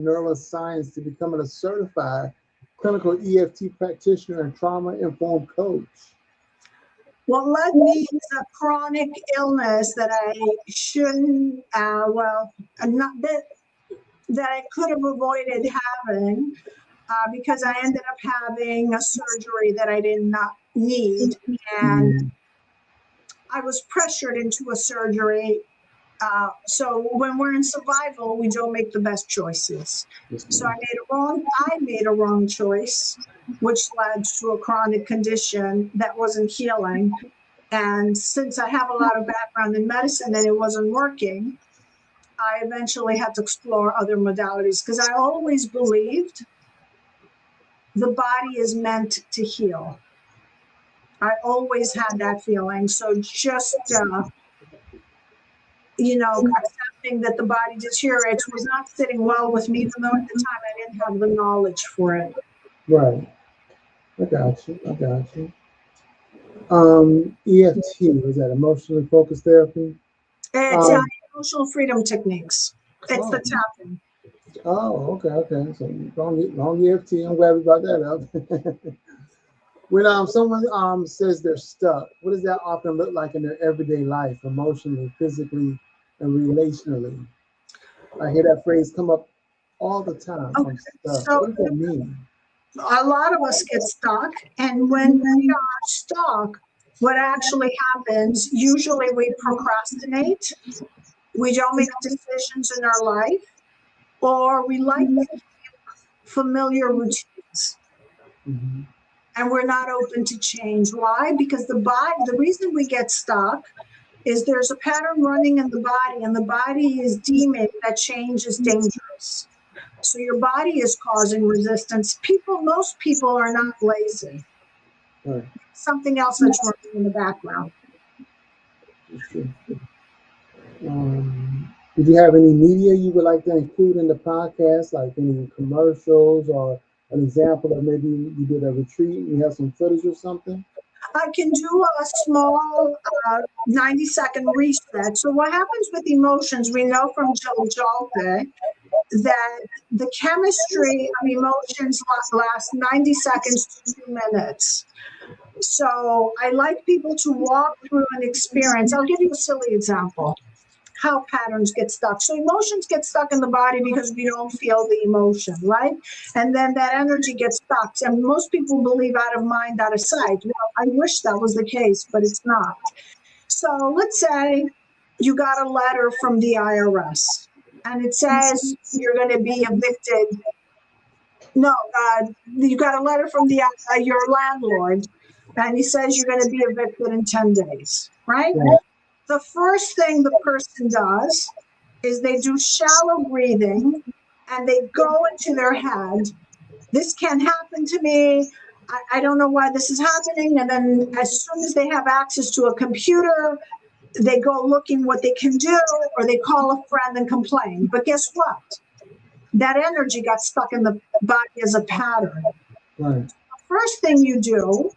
neuroscience to becoming a certified clinical EFT practitioner and trauma-informed coach? Well, that means a chronic illness that I shouldn't, not that I could have avoided having because I ended up having a surgery that I did not need. And I was pressured into a surgery. So when we're in survival, we don't make the best choices. So I made a wrong choice, which led to a chronic condition that wasn't healing. And since I have a lot of background in medicine and it wasn't working, I eventually had to explore other modalities because I always believed the body is meant to heal. I always had that feeling. So just, accepting that the body deteriorates was not sitting well with me, even though at the time I didn't have the knowledge for it. Right. I got you. EFT, is that emotionally focused therapy? It's emotional freedom techniques. It's the tapping. Oh, okay. So wrong EFT. I'm glad we brought that up. When someone says they're stuck, what does that often look like in their everyday life, emotionally, physically, and relationally? I hear that phrase come up all the time. Okay. I'm stuck. So, what does that mean? A lot of us get stuck, and when we are stuck, what actually happens, usually we procrastinate, we don't make decisions in our life, or we like to keep familiar routines. Mm-hmm. And we're not open to change. Why? Because the reason we get stuck is there's a pattern running in the body, and the body is deeming that change is dangerous. So your body is causing resistance. Most people are not lazy. Right. Something else that's running in the background. Did you have any media you would like to include in the podcast, like any commercials or an example of maybe you did a retreat and you have some footage or something? I can do a small 90-second reset. So what happens with emotions, we know from Joe Jalpe that the chemistry of emotions lasts 90 seconds to 2 minutes. So I like people to walk through an experience. I'll give you a silly example. How patterns get stuck. So emotions get stuck in the body because we don't feel the emotion, right? And then that energy gets stuck. And most people believe out of mind, out of sight. Well, I wish that was the case, but it's not. So let's say you got a letter from the IRS and it says you're going to be evicted. No, you got a letter from your landlord and he says you're going to be evicted in 10 days, right? Yeah. The first thing the person does is they do shallow breathing and they go into their head. This can't happen to me. I don't know why this is happening. And then as soon as they have access to a computer, they go looking what they can do, or they call a friend and complain. But guess what? That energy got stuck in the body as a pattern. Right. The first thing you do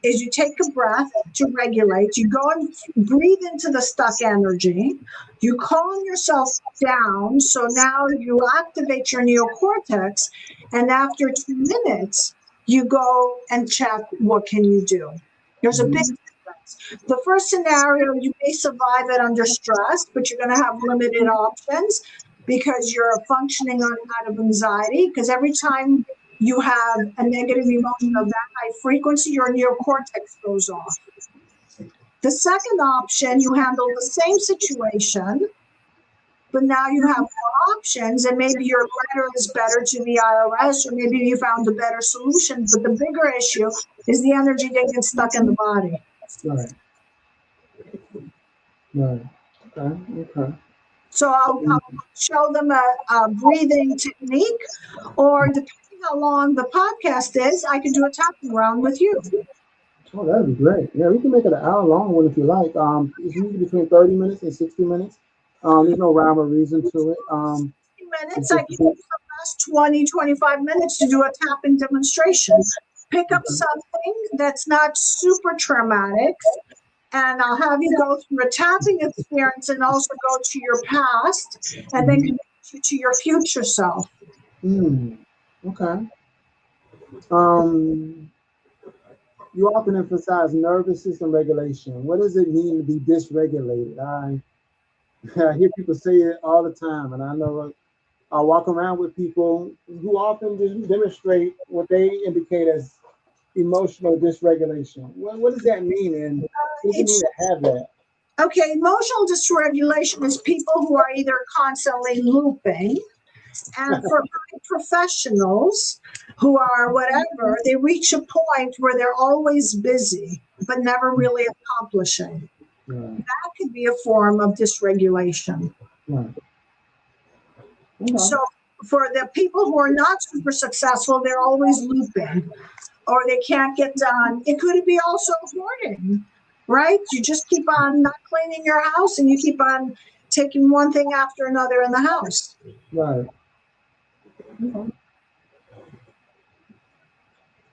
is you take a breath to regulate. You go and breathe into the stuck energy. You calm yourself down. So now you activate your neocortex. And after 2 minutes, you go and check what can you do. There's a big difference. The first scenario, you may survive it under stress, but you're going to have limited options because you're functioning out of anxiety. Because every time you have a negative emotion of that high frequency, your neocortex goes off. The second option, you handle the same situation, but now you have more options, and maybe your letter is better to the IRS, or maybe you found a better solution. But the bigger issue is the energy that gets stuck in the body. Right. Okay. So I'll show them a breathing technique, or depending how long the podcast is, I can do a tapping round with you. Oh, that'd be great. Yeah, we can make it an hour-long one if you like. It's usually between 30 minutes and 60 minutes. There's no rhyme or reason to it. 60 minutes, I can use the last 20, 25 minutes to do a tapping demonstration. Pick up something that's not super traumatic, and I'll have you go through a tapping experience and also go to your past, and then connect you to your future self. Okay. You often emphasize nervous system regulation. What does it mean to be dysregulated? I hear people say it all the time, and I know I walk around with people who often demonstrate what they indicate as emotional dysregulation. What does that mean, and what does it mean to have that? Okay, emotional dysregulation is people who are either constantly looping, and for professionals who are whatever, they reach a point where they're always busy but never really accomplishing. Right. That could be a form of dysregulation. Right. Okay. So for the people who are not super successful, they're always looping or they can't get done. It could be also hoarding, right? You just keep on not cleaning your house and you keep on taking one thing after another in the house. Right. Okay.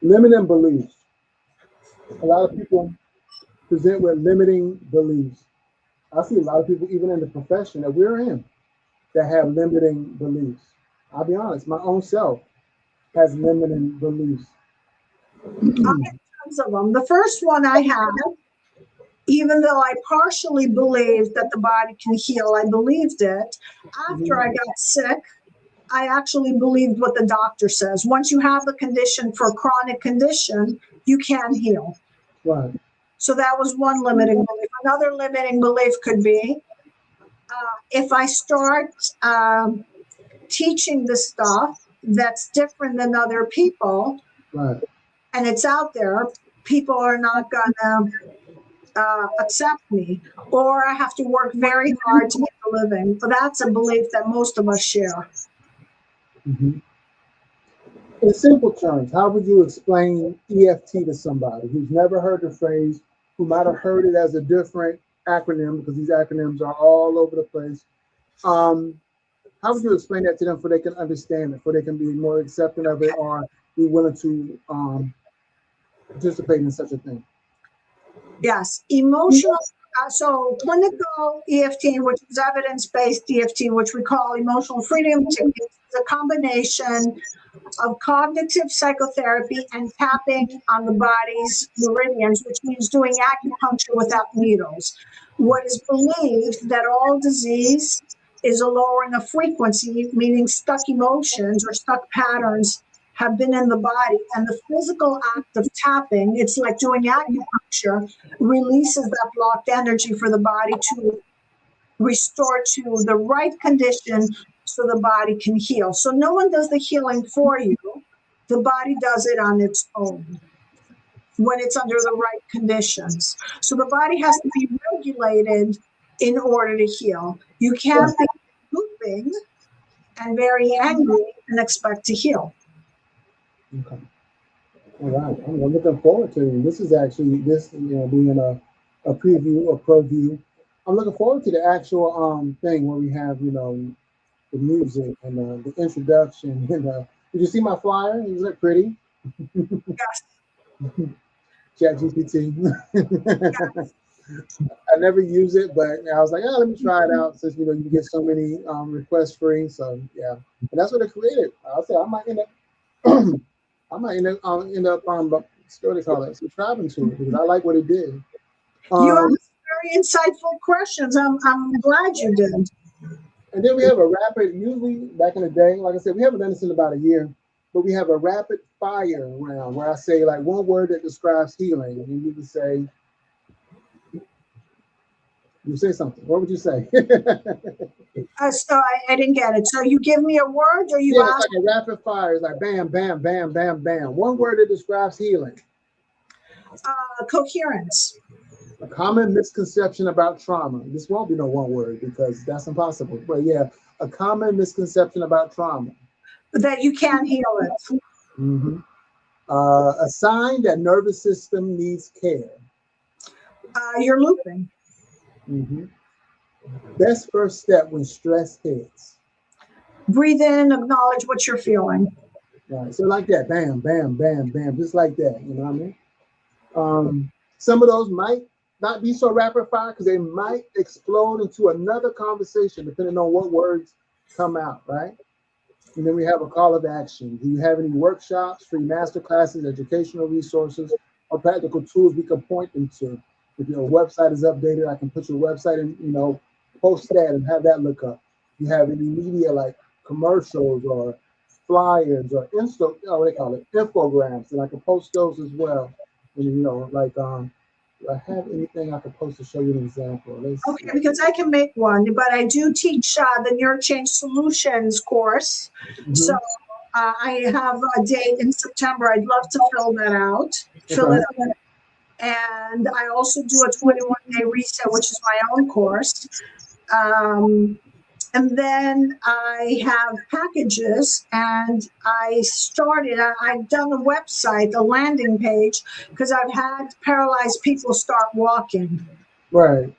Limiting beliefs. A lot of people present with limiting beliefs. I see a lot of people, even in the profession that we're in, that have limiting beliefs. I'll be honest, my own self has limiting beliefs. I have tons of them. The first one I had, even though I partially believed that the body can heal, I believed it. After I got sick, I actually believed what the doctor says. Once you have the condition for a chronic condition, you can heal. Right. So that was one limiting belief. Another limiting belief could be if I start teaching the stuff that's different than other people, Right. and it's out there, people are not going to accept me, or I have to work very hard to make a living. So that's a belief that most of us share. Mm-hmm. In simple terms, how would you explain EFT to somebody who's never heard the phrase, who might have heard it as a different acronym, because these acronyms are all over the place? How would you explain that to them so they can understand it, so they can be more accepting of it or be willing to participate in such a thing? Yes, emotional. So clinical EFT, which is evidence-based EFT, which we call emotional freedom techniques, is a combination of cognitive psychotherapy and tapping on the body's meridians, which means doing acupuncture without needles. What is believed that all disease is a lowering of frequency, meaning stuck emotions or stuck patterns have been in the body, and the physical act of tapping, it's like doing acupuncture, releases that blocked energy for the body to restore to the right condition so the body can heal. So no one does the healing for you. The body does it on its own when it's under the right conditions. So the body has to be regulated in order to heal. You can't be looping and very angry and expect to heal. Okay. All right. I'm looking forward to it. This is actually being a preview or pro view. I'm looking forward to the actual thing where we have the music and the introduction. And did you see my flyer? Isn't it pretty? Yes. ChatGPT. Yes. I never use it, but I was like, let me try it out since you get so many requests free. So yeah, and that's what it created. I'll say I might end up, what do you call it, subscribing to it because I like what it did. You asked very insightful questions. I'm glad you did. And then we have a rapid. Usually back in the day, like I said, we haven't done this in about a year, but we have a rapid fire round where I say like one word that describes healing, and you can say. You say something. What would you say? So I didn't get it. So you give me a word, or you ask? It's like a rapid fire. It's like bam, bam, bam, bam, bam. One word that describes healing. Coherence. A common misconception about trauma. This won't be no one word because that's impossible. But yeah, a common misconception about trauma. That you can't heal it. Mm-hmm. A sign that nervous system needs care. You're looping. Mm-hmm. Best first step when stress hits. Breathe in, acknowledge what you're feeling. Right. So like that, bam, bam, bam, bam, just like that. You know what I mean? Some of those might not be so rapid fire because they might explode into another conversation depending on what words come out, right? And then we have a call of action. Do you have any workshops, free master classes, educational resources, or practical tools we can point them to? If your website is updated, I can put your website in, post that and have that look up. You have any media like commercials or flyers or what they call it, infograms, and I can post those as well. And do I have anything I can post to show you an example? Okay, because I can make one, but I do teach the Neuro Change Solutions course. Mm-hmm. So I have a date in September. I'd love to fill that out, fill it out. And I also do a 21-day reset, which is my own course. And then I have packages, and I've done a website, a landing page, because I've had paralyzed people start walking. Right.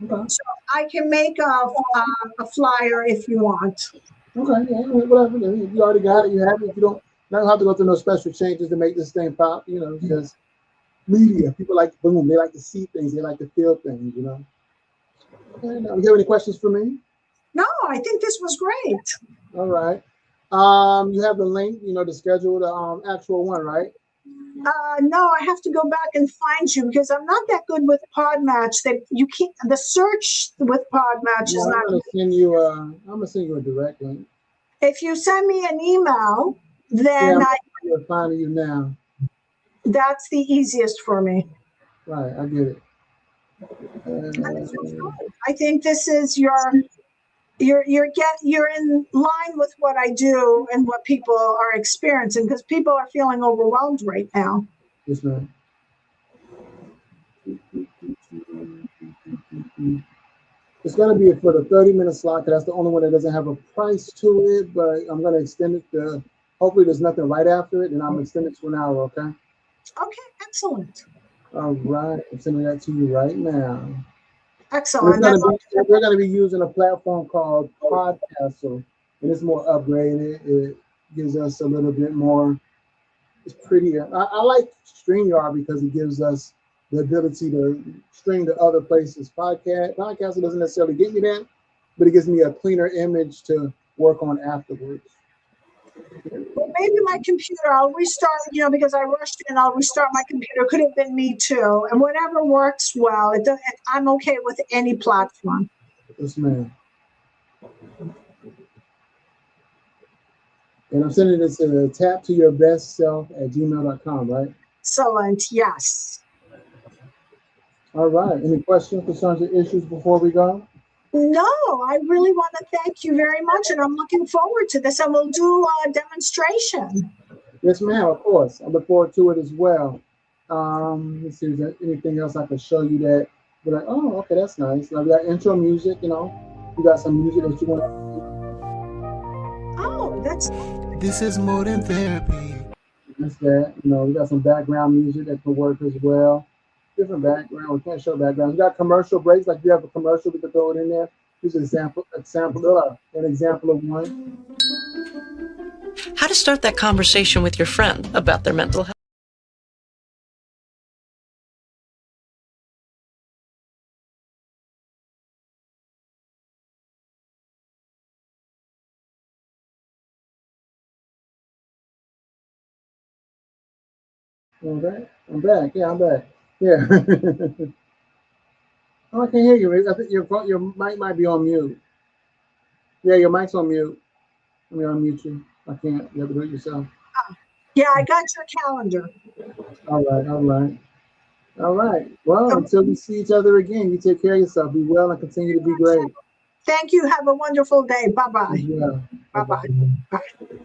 Okay. So I can make a flyer if you want. Okay, yeah, whatever. You already got it. You have it. If you don't have to go through no special changes to make this thing pop. It's just media. People like boom. They like to see things. They like to feel things. And, you have any questions for me? No, I think this was great. All right. You have the link, to schedule the actual one, right? No, I have to go back and find you because I'm not that good with Podmatch. That you can't. The search with Podmatch is not. I'm gonna send you a direct link. If you send me an email, then I'm finding you now. That's the easiest for me. Right, I get it. I think this is you're in line with what I do and what people are experiencing because people are feeling overwhelmed right now. Yes, ma'am. It's going to be for the 30-minute slot because that's the only one that doesn't have a price to it, but I'm going to extend it to, hopefully there's nothing right after it, and I'm extending it to an hour, okay? Okay, excellent. All right, I'm sending that to you right now. Excellent. We're going to be using a platform called Podcastle, and it's more upgraded. It gives us a little bit more, it's prettier. I like StreamYard because it gives us the ability to stream to other places. Podcastle doesn't necessarily get me that, but it gives me a cleaner image to work on afterwards. Well, maybe my computer, I'll restart, because I rushed in, I'll restart my computer. Could have been me too. And whatever works well, I'm okay with any platform. Yes, ma'am. And I'm sending this to tap to your best self at gmail.com, right? Excellent, yes. All right. Any questions, concerns, or issues before we go? No, I really want to thank you very much, and I'm looking forward to this, and we'll do a demonstration. Yes, ma'am, of course. I look forward to it as well. Let's see if there's anything else I can show you that be like, oh, okay, that's nice. Now we got intro music, you got some music that you want to. Oh, that's. This is more than therapy. That's that. We got some background music that can work as well. Different background. We can't show background. We got commercial breaks. Like if you have a commercial, we can throw it in there. Here's an example of one. How to start that conversation with your friend about their mental health. Okay, I'm back. Yeah, I'm back. Yeah. Oh, I can't hear you. I think your mic might be on mute. Yeah, your mic's on mute. Let me unmute you. I can't. You have to do it yourself. Yeah, I got your calendar. All right. Well, until we see each other again, you take care of yourself. Be well and continue to be great. Thank you. Have a wonderful day. Bye-bye. Yeah. Bye-bye. Bye.